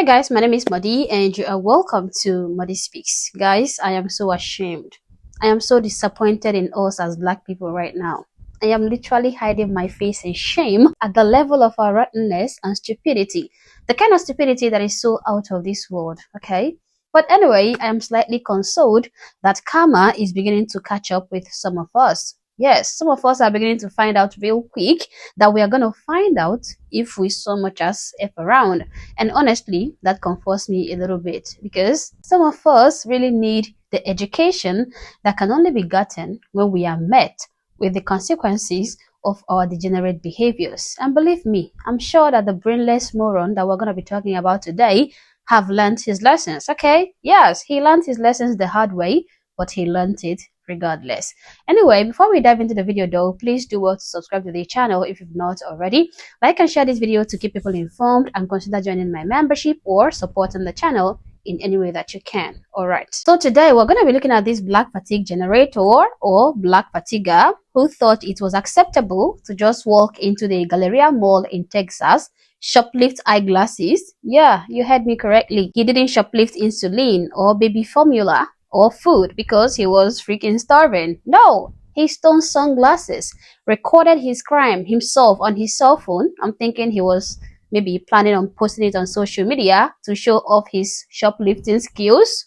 guys, my name is Madi and you are welcome to Madi Speaks. Guys, I am so ashamed. I am so disappointed in us as black people right now. I am literally hiding my face in shame at the level of our rottenness and stupidity. The kind of stupidity that is so out of this world, okay? But anyway, I am slightly consoled that karma is beginning to catch up with some of us. Yes, some of us are beginning to find out real quick that we are going to find out if we so much as F around. And honestly, that comforts me a little bit because some of us really need the education that can only be gotten when we are met with the consequences of our degenerate behaviors. And believe me, I'm sure that the brainless moron that we're going to be talking about today have learned his lessons, okay? Yes, he learned his lessons the hard way, but he learned it regardless. Anyway, before we dive into the video though, please do well to subscribe to the channel if you've not already. Like and share this video to keep people informed, and consider joining my membership or supporting the channel in any way that you can. Alright, so today we're going to be looking at this black fatigue generator or black fatiguer who thought it was acceptable to just walk into the Galleria mall in Texas, shoplift eyeglasses. Yeah, you heard me correctly. He didn't shoplift insulin or baby formula or food because he was freaking starving. No, he stole sunglasses, recorded his crime himself on his cell phone. I'm thinking he was maybe planning on posting it on social media to show off his shoplifting skills.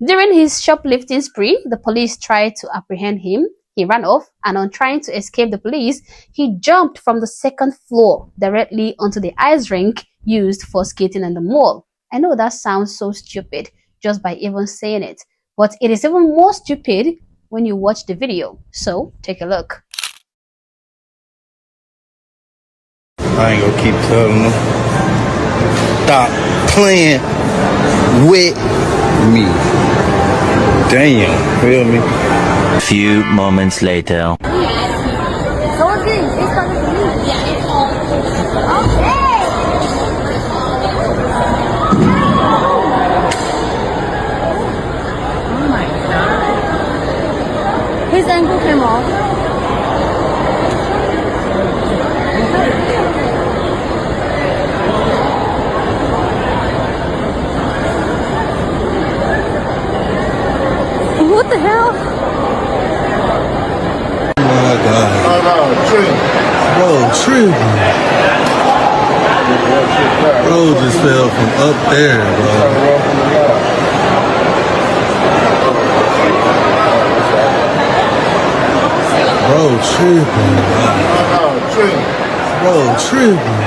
During his shoplifting spree, the police tried to apprehend him. He ran off, and on trying to escape the police, he jumped from the second floor directly onto the ice rink used for skating in the mall. I know that sounds so stupid just by even saying it, but it is even more stupid when you watch the video. So take a look. I ain't gonna keep telling them. Stop playing with me. Damn, feel me? A few moments later. His ankle came off. What the hell? Oh my God. Bro, tripping. Bro just fell from up there, bro. Bro, tripping. Bro, tripping.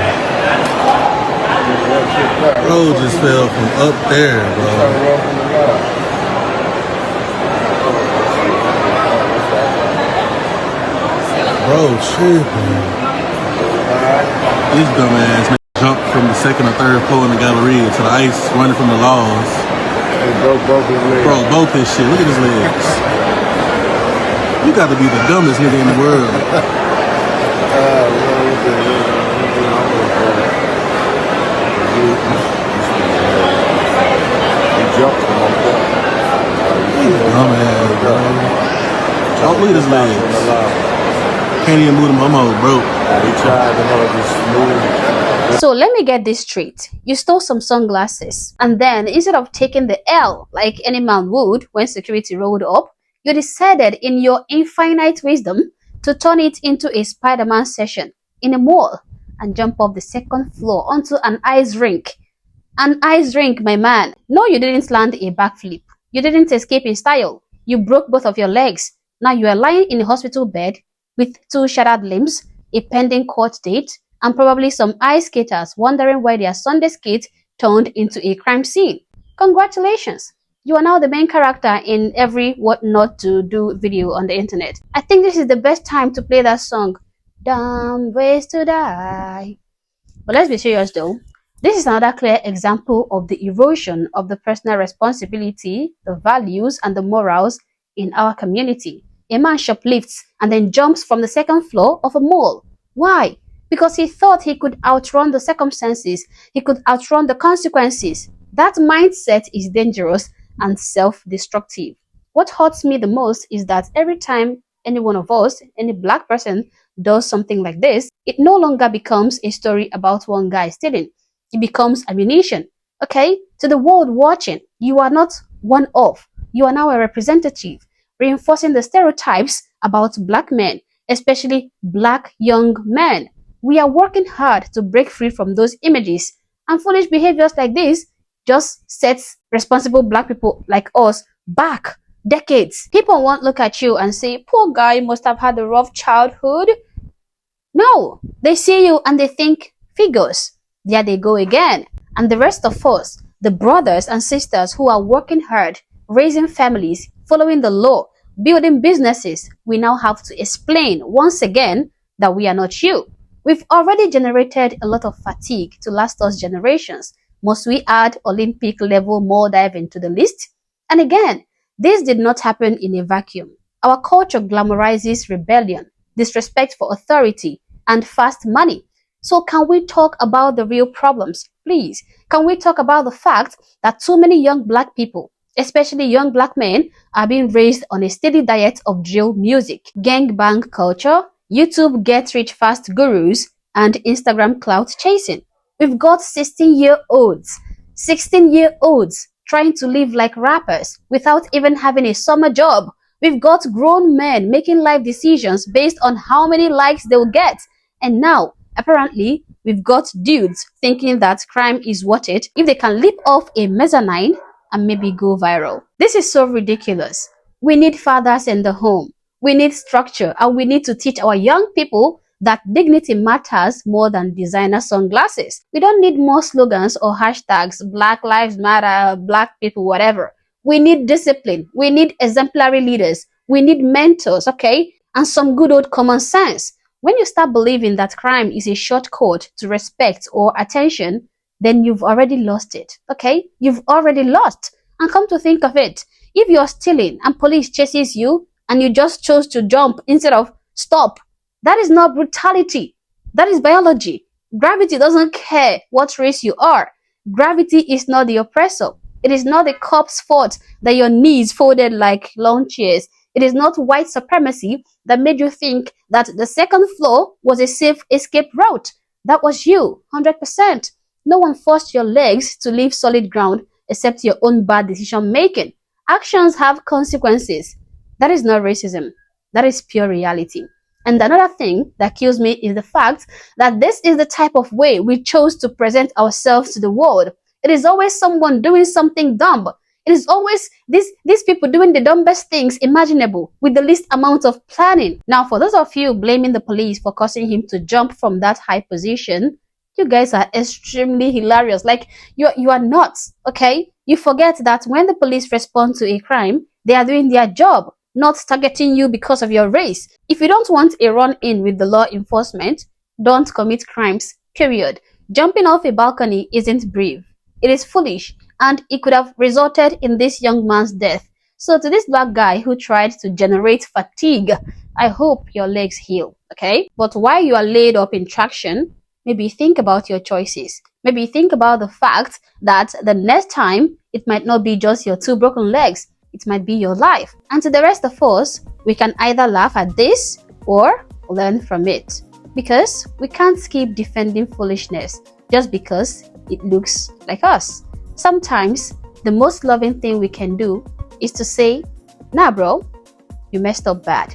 Bro just fell from up there, bro. Bro, tripping. This dumbass jumped from the second or third floor in the Galleria to the ice, running from the laws. He broke both his legs. Broke both his shit. Look at his legs. You got to be the dumbest nigga in the world. He jumped from up there. Dumbass, bro. Oh, look at his legs. Can't even move them. I'm all broke. He tried to just move. So let me get this straight. You stole some sunglasses, and then instead of taking the L like any man would when security rolled up, you decided in your infinite wisdom to turn it into a Spider-Man session in a mall and jump off the second floor onto an ice rink. An ice rink, my man. No, you didn't land a backflip. You didn't escape in style. You broke both of your legs. Now you are lying in a hospital bed with 2 shattered limbs, a pending court date, and probably some ice skaters wondering why their Sunday skate turned into a crime scene. Congratulations! You are now the main character in every what not to do video on the internet. I think this is the best time to play that song, Dumb Ways to Die. But let's be serious though. This is another clear example of the erosion of the personal responsibility, the values, and the morals in our community. A man shoplifts and then jumps from the second floor of a mall. Why? Because he thought he could outrun the circumstances, he could outrun the consequences. That mindset is dangerous and self-destructive. What hurts me the most is that every time any one of us, any black person, does something like this, it no longer becomes a story about one guy stealing. It becomes ammunition Okay? To the world watching, you are not one of. You are now a representative, reinforcing the stereotypes about black men, especially black young men. We are working hard to break free from those images, and foolish behaviors like this just sets responsible black people like us back decades. People won't look at you and say, poor guy must have had a rough childhood. No, they see you and they think, figures, there they go again. And the rest of us, the brothers and sisters who are working hard, raising families, following the law, building businesses, we now have to explain once again that we are not you. We've already generated a lot of fatigue to last us generations. Must we add Olympic level more dive into the list? And again, this did not happen in a vacuum. Our culture glamorizes rebellion, disrespect for authority, and fast money. So can we talk about the real problems, please? Can we talk about the fact that too many young black people, especially young black men, are being raised on a steady diet of drill music, gangbang culture, YouTube get-rich-fast gurus, and Instagram clout chasing? We've got 16-year-olds trying to live like rappers without even having a summer job. We've got grown men making life decisions based on how many likes they'll get. And now, apparently, we've got dudes thinking that crime is worth it if they can leap off a mezzanine and maybe go viral. This is so ridiculous. We need fathers in the home. We need structure, and we need to teach our young people that dignity matters more than designer sunglasses. We don't need more slogans or hashtags, Black Lives Matter, Black people, whatever. We need discipline. We need exemplary leaders. We need mentors, okay? And some good old common sense. When you start believing that crime is a shortcut to respect or attention, then you've already lost it, okay? You've already lost. And come to think of it, if you're stealing and police chases you and you just chose to jump instead of stop, that is not brutality. That is biology. Gravity doesn't care what race you are. Gravity is not the oppressor. It is not the cop's fault that your knees folded like lawn chairs. It is not white supremacy that made you think that the second floor was a safe escape route. That was you, 100%. No one forced your legs to leave solid ground except your own bad decision making. Actions have consequences. That is not racism. That is pure reality. And another thing that kills me is the fact that this is the type of way we chose to present ourselves to the world. It is always someone doing something dumb. It is always these people doing the dumbest things imaginable with the least amount of planning. Now, for those of you blaming the police for causing him to jump from that high position, you guys are extremely hilarious. Like, you are nuts, okay? You forget that when the police respond to a crime, they are doing their job, not targeting you because of your race. If you don't want a run-in with the law enforcement, don't commit crimes, period. Jumping off a balcony isn't brave. It is foolish, and it could have resulted in this young man's death. So to this black guy who tried to generate fatigue, I hope your legs heal, okay? But while you are laid up in traction, maybe think about your choices. Maybe think about the fact that the next time, it might not be just your 2 broken legs. It might be your life. And to the rest of us, we can either laugh at this or learn from it. Because we can't keep defending foolishness just because it looks like us. Sometimes, the most loving thing we can do is to say, nah bro, you messed up bad.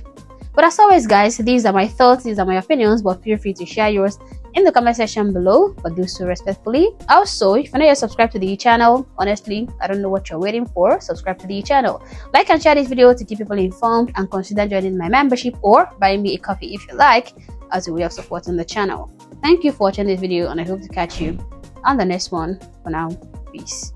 But as always guys, these are my thoughts, these are my opinions, but feel free to share yours in the comment section below, but do so respectfully. Also, if you're not yet subscribed to the channel, honestly, I don't know what you're waiting for. Subscribe to the channel. Like and share this video to keep people informed, and consider joining my membership or buying me a coffee if you like, as a way of supporting the channel. Thank you for watching this video, and I hope to catch you on the next one. For now, peace.